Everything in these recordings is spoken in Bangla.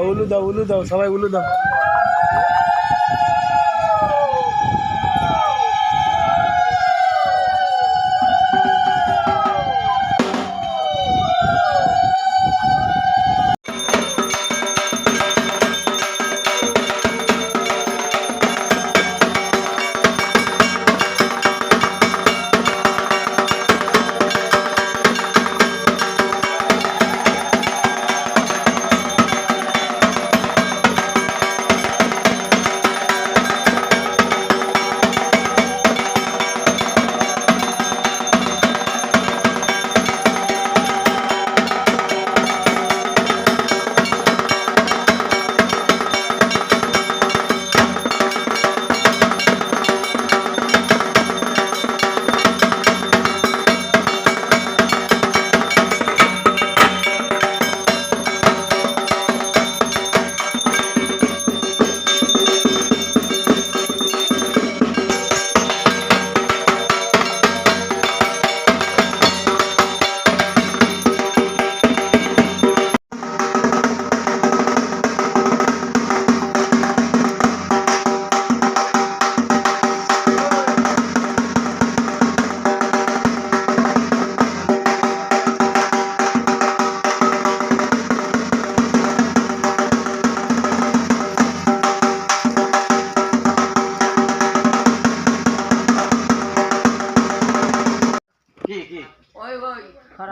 উলু দাও সবাই উলু দাও।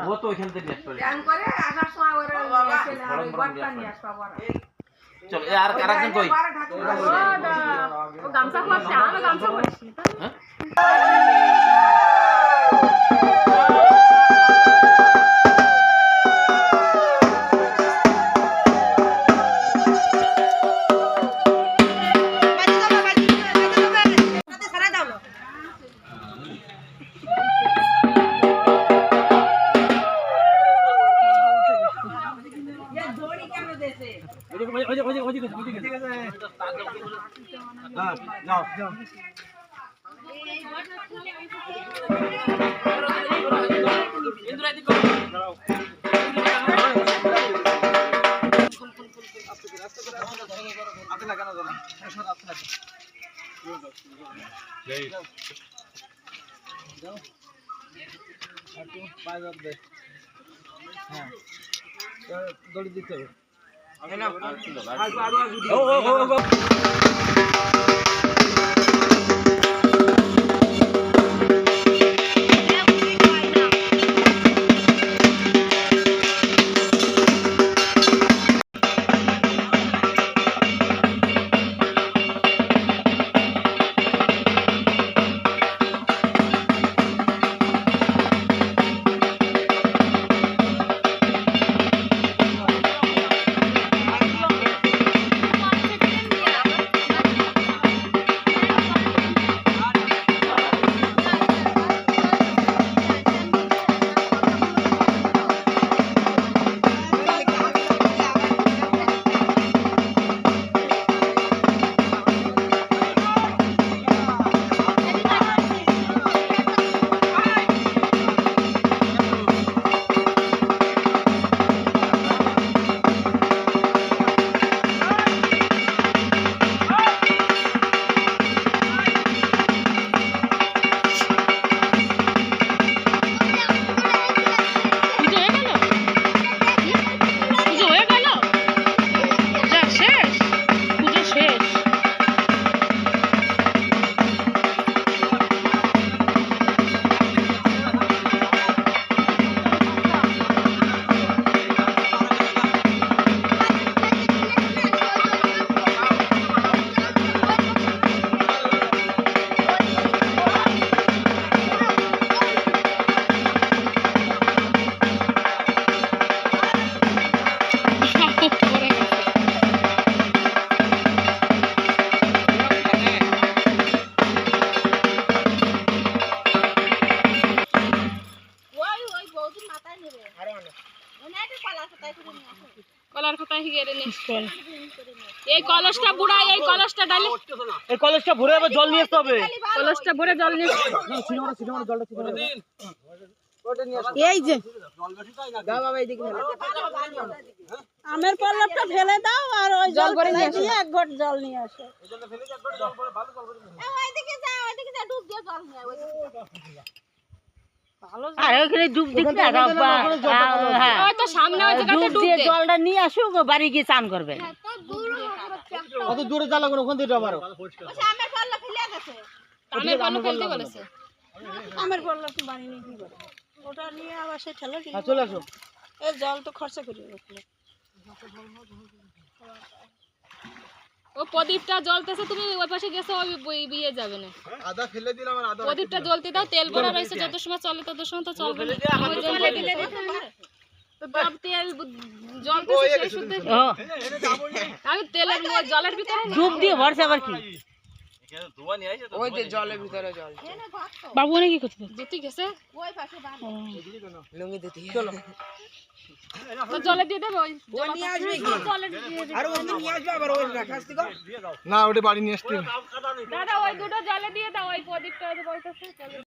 वो तो এখান থেকে নেট করে ধ্যান করে আসার সময় ওরা এসে আর ওই বাটটা নিয়ে আসবা বড় চল আর আরেকজন কই ও গামছা পরছে আমি গামছা পরছি হ্যাঁ দড়ি দিতে হবে। কলার কোথায় গিয়ে নে এই কলসটা বুড়া এই কলসটা ডালি এই কলেজটা ভরে আবার জল নিয়ে আসতে হবে। কলসটা ভরে জল নিয়ে জলটা এই যে দাও বাবা এইদিকে আমের পল্লবটা ফেলে দাও আর ওই জল ভরে দিয়ে এক ঘট জল নিয়ে আসো। আর ওখানে ডুব দিক না হ্যাঁ ওই তো সামনে ওই জায়গাতে ডুব ডুব দিয়ে দে জলটা নিয়ে আসুক বাড়ি গিয়ে চান করবে অত দূরে জ্বালা কোনো ওখান থেকে মারো আমের পল্লব ফেলতে বলেছে আমের পল্লবটা বাড়ি নিয়ে কি করে? ওটা নিয়ে আবার সে ঠেলে দিই। হ্যাঁ চলে আসো এই জল তো খরচা করি রাখলে। ও প্রদীপটা জ্বলতেছে তুমি ওই পাশে গেছো ওই বিয়ে যাবে না আদা ফেলে দিলাম আর আদা প্রদীপটা জ্বলতে দাও তেল ভরা রয়েছে যত সময় চলে তত সময় তো চলবে না। ওই জ্বলে দিলে তো সব তেল জ্বলতেছে সেই শুদ্ধ ও আমি তেলের জলের ভিতরে ডুব দিয়ে ভরছে আবার কি বাবু অনেক কি করতে জুতি গেছে তো জলে দিয়ে দেবে ওই জলে দিয়ে দেবে। না ওটা বাড়ি নিয়ে আসতে দাদা ওই দুটো জলে দিয়ে দাও ওই প্রদীপটা বলতেছে